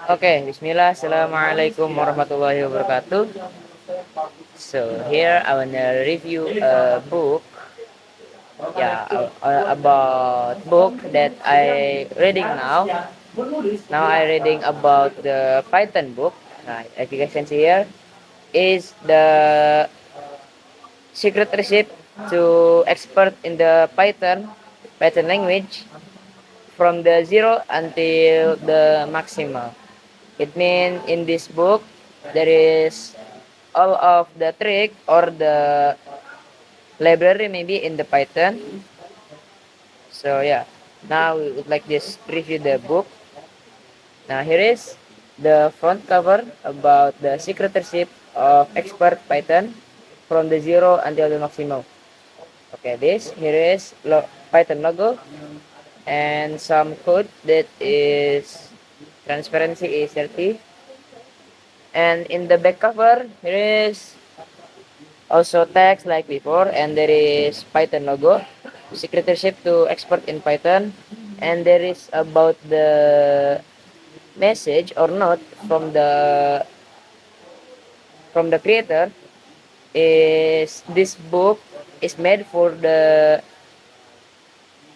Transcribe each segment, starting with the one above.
Okay, Bismillah. Assalamualaikum warahmatullahi wabarakatuh. So here I wanna review a book. Yeah, about book that I reading now. Now I reading about the Python book. As you guys can see here, is the secret recipe to expert in the Python language from the zero until the maximal. It means in this book there is all of the trick or the library maybe in the Python. So yeah, now we would like this review the book. Now here is the front cover about the secret recipe of expert Python from the zero until the maximum. Okay, this here is Python logo and some code that is transparency is 30. And in the back cover here is also text like before, and there is Python logo, secretarship to expert in Python, and there is about the message or note from the creator is this book is made for the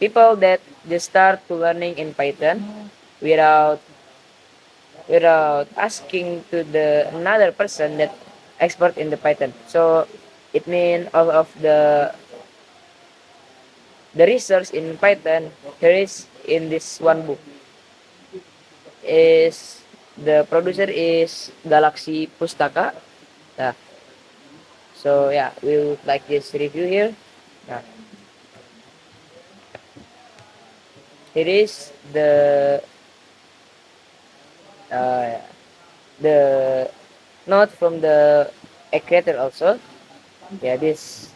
people that just start to learning in Python without asking to the another person that expert in the Python. So it means all of the research in Python here is in this one book. Is the producer is Galaxy Pustaka. Nah, so yeah, we'll like this review here. Nah, here is uh, the note from the creator also. Yeah, this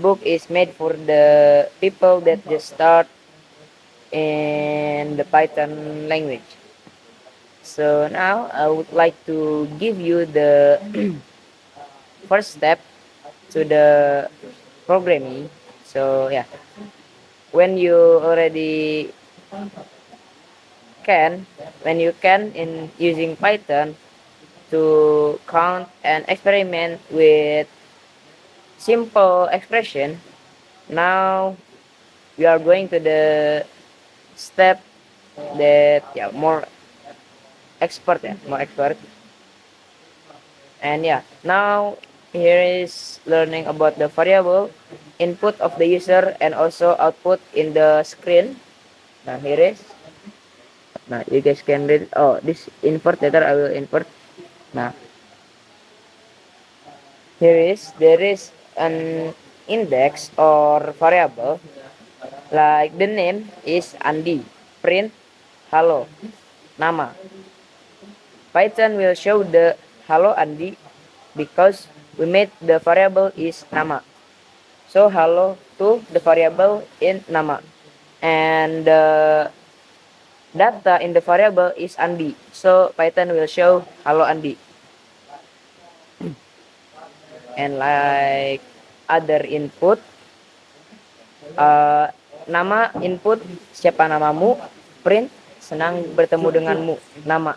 book is made for the people that just start in the Python language. So now I would like to give you the first step to the programming. So yeah, when you already can, when you can in using Python to count and experiment with simple expression, now we are going to the step that yeah more expert. And yeah, now here is learning about the variable input of the user and also output in the screen. Now here is, now you guys can read, oh this invert, later I will invert. Now here is, there is an index or variable like the name is Andi, print hello, nama. Python will show the hello Andi because we made the variable is nama. So hello to the variable in nama. And the data in the variable is Andi. So Python will show hello Andi. And like other input, uh, nama input siapa namamu, print senang bertemu denganmu, nama.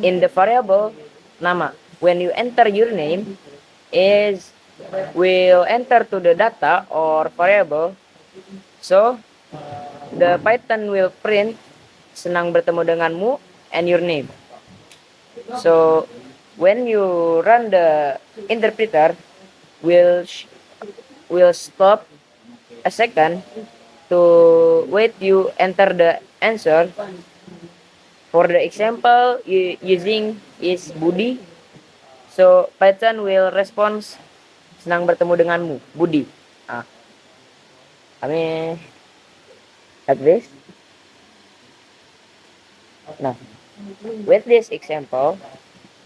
In the variable nama, when you enter your name is will enter to the data or variable. So the Python will print senang bertemu denganmu and your name. So when you run the interpreter, will will stop a second to wait you enter the answer. For the example you using is Budi, so Python will respond senang bertemu denganmu, Budi. Ah, kami like this. Nah, with this example,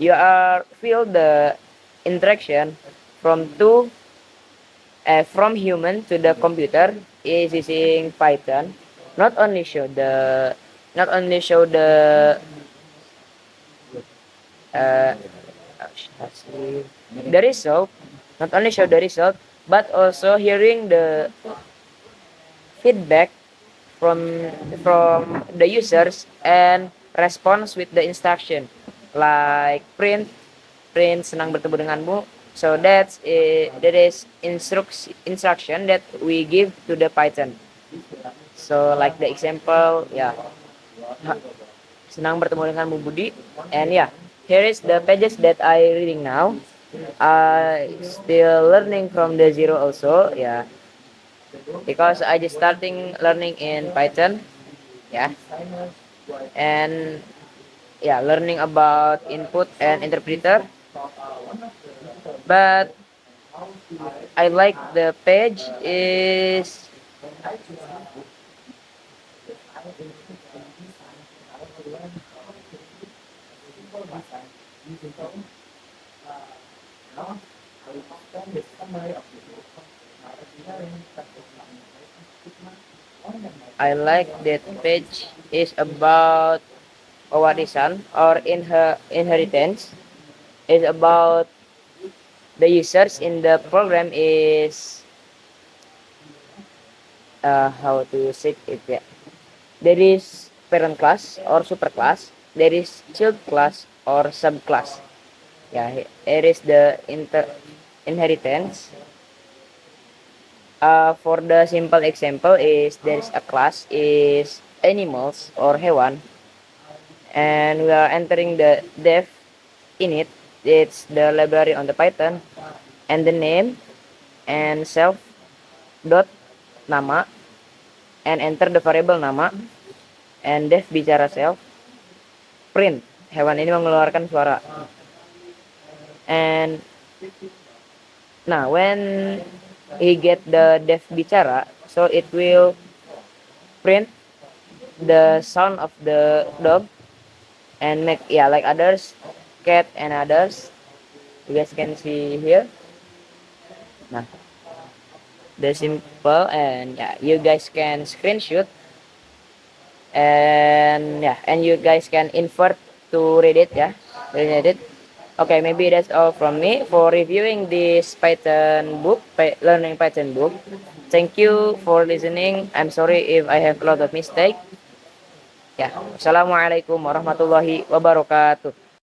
you are feel the interaction from from human to the computer is using Python. Not only show the not only show uh, the result, not only show the result, but also hearing the feedback from from the users and response with the instruction, like print senang bertemu denganmu. So that is instruction that we give to the Python. So like the example, yeah, senang bertemu denganmu Budi. And yeah, here is the pages that I reading now. I still learning from the zero also, yeah, because I just starting learning in Python, yeah, and yeah, learning about input and interpreter. But I like the page is I like that page is about warisan or inheritance. Is about the users in the program is how to say it, yeah. There is parent class or super class. There is child class or subclass. Yeah, here is the inheritance. For the simple example is there is a class is animals or hewan, and we are entering the def in it. It's the library on the Python, and the name and self dot nama, and enter the variable nama, and def bicara self print hewan ini mengeluarkan suara. And now when he get the def bicara, so it will print the sound of the dog and make, yeah, like others, cat and others, you guys can see here. Nah, the simple, and yeah, you guys can screenshot, and yeah, and you guys can invert to read it, yeah, read it. Okay, maybe that's all from me for reviewing this Python book, learning Python book. Thank you for listening. I'm sorry if I have a lot of mistake. Ya, assalamualaikum warahmatullahi wabarakatuh.